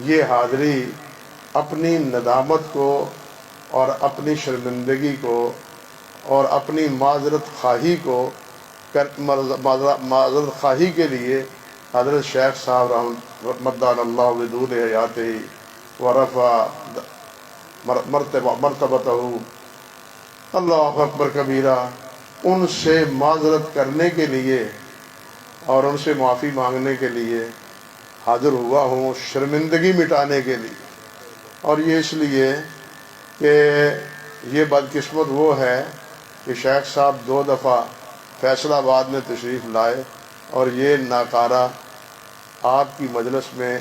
یہ حاضری اپنی ندامت کو اور اپنی شرمندگی کو اور اپنی معذرت خواہی کو معذرت خواہی کے لیے حضرت شیخ صاحب رحمت اللہ بدور حیات ہی ورفع مرتبتہ اللہ اکبر کبیرہ، ان سے معذرت کرنے کے لیے اور ان سے معافی مانگنے کے لیے حاضر ہوا ہوں، شرمندگی مٹانے کے لیے۔ اور یہ اس لیے کہ یہ بدقسمت وہ ہے کہ شیخ صاحب 2 دفعہ فیصل آباد میں تشریف لائے اور یہ ناکارہ آپ کی مجلس میں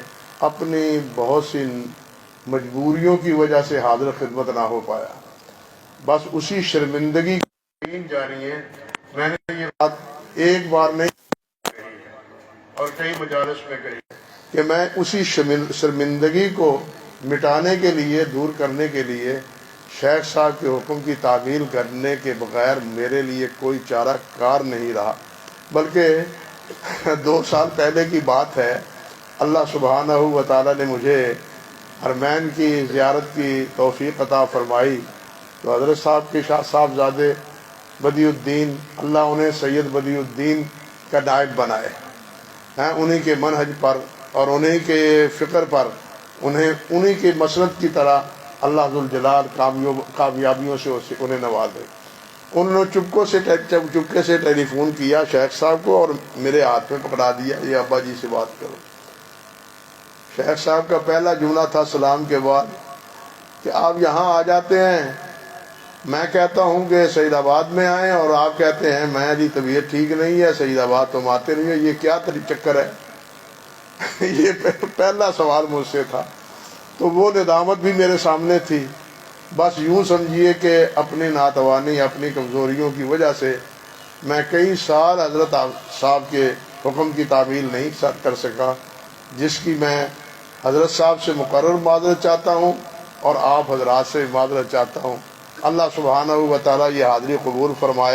اپنی بہت سی مجبوریوں کی وجہ سے حاضر خدمت نہ ہو پایا۔ بس اسی شرمندگی کی جاری ہے۔ میں نے یہ بات ایک بار نہیں اور کئی مجالس میں کہی کہ میں اسی شرمندگی کو مٹانے کے لیے، دور کرنے کے لیے شیخ صاحب کے حکم کی تعمیل کرنے کے بغیر میرے لیے کوئی چارہ کار نہیں رہا۔ بلکہ 2 سال پہلے کی بات ہے، اللہ سبحانہ و تعالی نے مجھے حرمین کی زیارت کی توفیق عطا فرمائی تو حضرت صاحب کے شاہ صاحبزادے بدیع الدین، اللہ انہیں سید بدیع الدین کا نائب بنائے ہیں، انہی کے منہج پر اور انہی کے فکر پر، انہی کے مسلک کی طرح اللہ ذوالجلال کامیابیوں سے انہیں نوازے۔ انہوں نے چپکے سے ٹیلی فون کیا شیخ صاحب کو اور میرے ہاتھ میں پکڑا دیا، یہ ابا جی سے بات کرو۔ شیخ صاحب کا پہلا جملہ تھا سلام کے بعد کہ آپ یہاں آ جاتے ہیں، میں کہتا ہوں کہ سعید آباد میں آئیں اور آپ کہتے ہیں میں جی طبیعت ٹھیک نہیں ہے، سعید آباد تم آتے نہیں ہو، یہ کیا چکر ہے؟ یہ پہلا سوال مجھ سے تھا۔ تو وہ ندامت بھی میرے سامنے تھی۔ بس یوں سمجھیے کہ اپنی ناتوانی، اپنی کمزوریوں کی وجہ سے میں کئی سال حضرت صاحب کے حکم کی تعمیل نہیں کر سکا، جس کی میں حضرت صاحب سے مقرر معذرت چاہتا ہوں اور آپ حضرات سے معذرت چاہتا ہوں۔ اللہ سبحانہ و تعالیٰ یہ حاضری قبول فرمائے۔